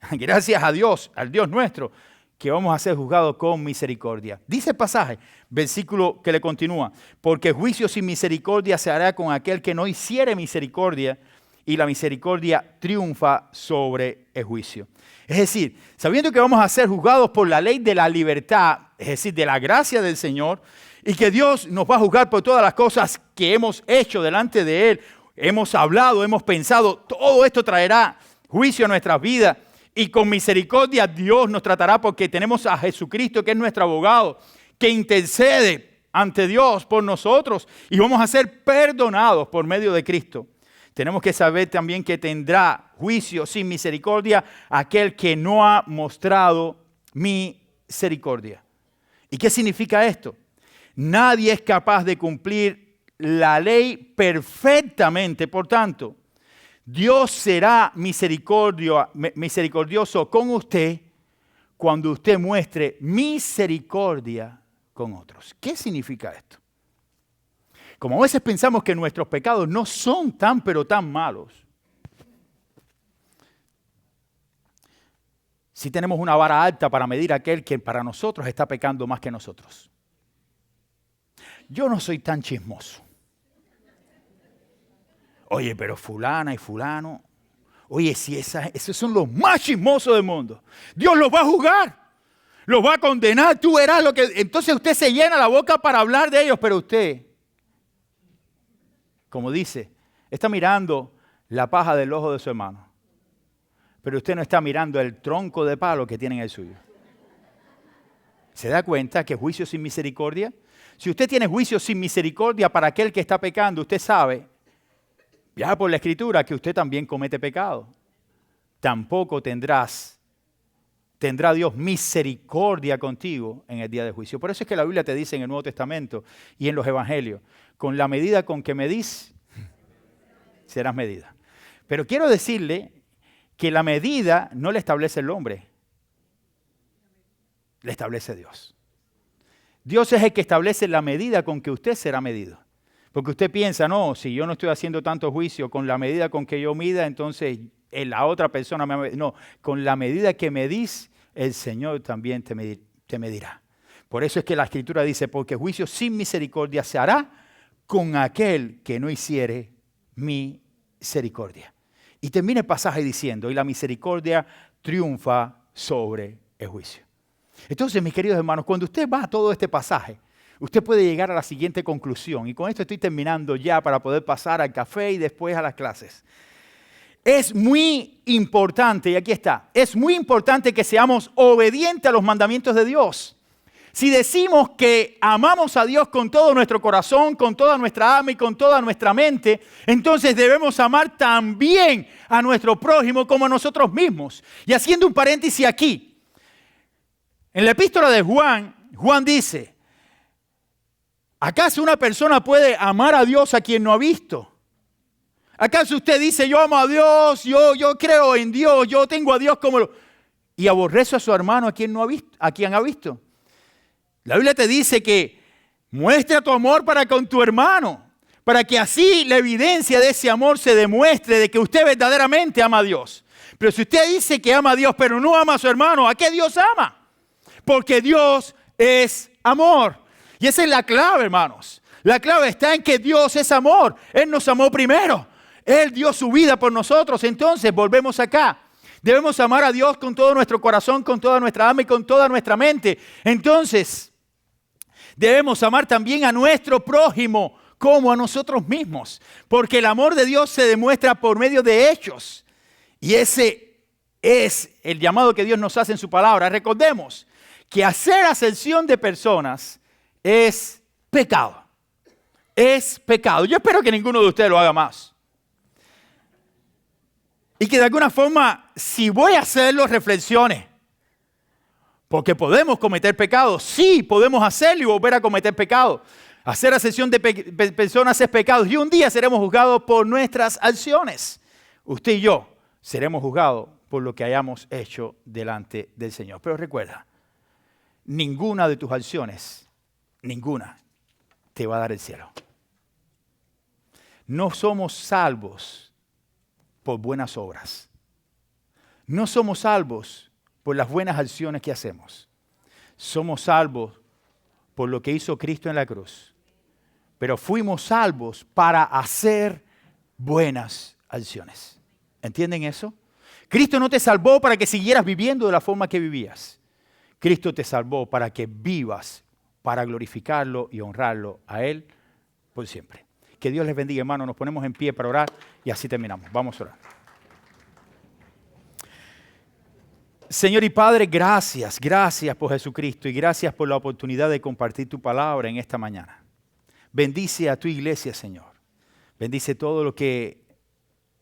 al Dios nuestro, que vamos a ser juzgados con misericordia. Dice el pasaje, versículo que le continúa, porque juicio sin misericordia se hará con aquel que no hiciere misericordia, y la misericordia triunfa sobre el juicio. Es decir, sabiendo que vamos a ser juzgados por la ley de la libertad, es decir, de la gracia del Señor, y que Dios nos va a juzgar por todas las cosas que hemos hecho delante de Él, hemos hablado, hemos pensado, todo esto traerá juicio a nuestras vidas. Y con misericordia Dios nos tratará porque tenemos a Jesucristo que es nuestro abogado, que intercede ante Dios por nosotros y vamos a ser perdonados por medio de Cristo. Tenemos que saber también que tendrá juicio sin misericordia aquel que no ha mostrado misericordia. ¿Y qué significa esto? Nadie es capaz de cumplir la ley perfectamente, por tanto, Dios será misericordioso con usted cuando usted muestre misericordia con otros. ¿Qué significa esto? Como a veces pensamos que nuestros pecados no son tan pero tan malos, sí tenemos una vara alta para medir a aquel que para nosotros está pecando más que nosotros. Yo no soy tan chismoso. Oye, pero fulana y fulano, oye, si esos son los más chismosos del mundo, Dios los va a juzgar, los va a condenar, tú verás lo que... Entonces usted se llena la boca para hablar de ellos, pero usted, como dice, está mirando la paja del ojo de su hermano, pero usted no está mirando el tronco de palo que tiene en el suyo. ¿Se da cuenta que juicio sin misericordia? Si usted tiene juicio sin misericordia para aquel que está pecando, usted sabe, ya por la Escritura, que usted también comete pecado. Tampoco tendrá Dios misericordia contigo en el día de juicio. Por eso es que la Biblia te dice en el Nuevo Testamento y en los Evangelios, con la medida con que medís, serás medida. Pero quiero decirle que la medida no la establece el hombre, la establece Dios. Dios es el que establece la medida con que usted será medido. Porque usted piensa, no, si yo no estoy haciendo tanto juicio con la medida con que yo mida, entonces la otra persona me... No, con la medida que medís, el Señor también te medirá. Por eso es que la Escritura dice, porque juicio sin misericordia se hará con aquel que no hiciere misericordia. Y termina el pasaje diciendo, y la misericordia triunfa sobre el juicio. Entonces, mis queridos hermanos, cuando usted va a todo este pasaje, usted puede llegar a la siguiente conclusión. Y con esto estoy terminando ya para poder pasar al café y después a las clases. Es muy importante, y aquí está, es muy importante que seamos obedientes a los mandamientos de Dios. Si decimos que amamos a Dios con todo nuestro corazón, con toda nuestra alma y con toda nuestra mente, entonces debemos amar también a nuestro prójimo como a nosotros mismos. Y haciendo un paréntesis aquí, en la epístola de Juan, Juan dice, ¿acaso una persona puede amar a Dios a quien no ha visto? ¿Acaso usted dice, yo amo a Dios, yo creo en Dios, yo tengo a Dios como... y aborrece a su hermano a quien no ha visto, a quien ha visto? La Biblia te dice que muestra tu amor para con tu hermano, para que así la evidencia de ese amor se demuestre de que usted verdaderamente ama a Dios. Pero si usted dice que ama a Dios, pero no ama a su hermano, ¿a qué Dios ama? Porque Dios es amor. Y esa es la clave, hermanos. La clave está en que Dios es amor. Él nos amó primero. Él dio su vida por nosotros. Entonces, volvemos acá. Debemos amar a Dios con todo nuestro corazón, con toda nuestra alma y con toda nuestra mente. Entonces, debemos amar también a nuestro prójimo como a nosotros mismos. Porque el amor de Dios se demuestra por medio de hechos. Y ese es el llamado que Dios nos hace en su palabra. Recordemos que hacer acepción de personas es pecado. Es pecado. Yo espero que ninguno de ustedes lo haga más. Y que de alguna forma, si voy a hacerlo, reflexione. Porque podemos cometer pecados. Sí, podemos hacerlo y volver a cometer pecados. Hacer acepción de personas es pecado. Y un día seremos juzgados por nuestras acciones. Usted y yo seremos juzgados por lo que hayamos hecho delante del Señor. Pero recuerda, ninguna de tus acciones, ninguna, te va a dar el cielo. No somos salvos por buenas obras. No somos salvos por las buenas acciones que hacemos. Somos salvos por lo que hizo Cristo en la cruz. Pero fuimos salvos para hacer buenas acciones. ¿Entienden eso? Cristo no te salvó para que siguieras viviendo de la forma que vivías. Cristo te salvó para que vivas, para glorificarlo y honrarlo a Él por siempre. Que Dios les bendiga, hermanos. Nos ponemos en pie para orar y así terminamos. Vamos a orar. Señor y Padre, gracias por Jesucristo y gracias por la oportunidad de compartir tu palabra en esta mañana. Bendice a tu iglesia, Señor. Bendice todo lo que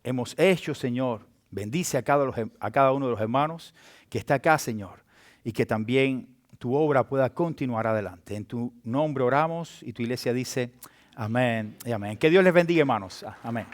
hemos hecho, Señor. Bendice a cada uno de los hermanos que está acá, Señor. Y que también tu obra pueda continuar adelante. En tu nombre oramos y tu iglesia dice amén y amén. Que Dios les bendiga, hermanos. Amén.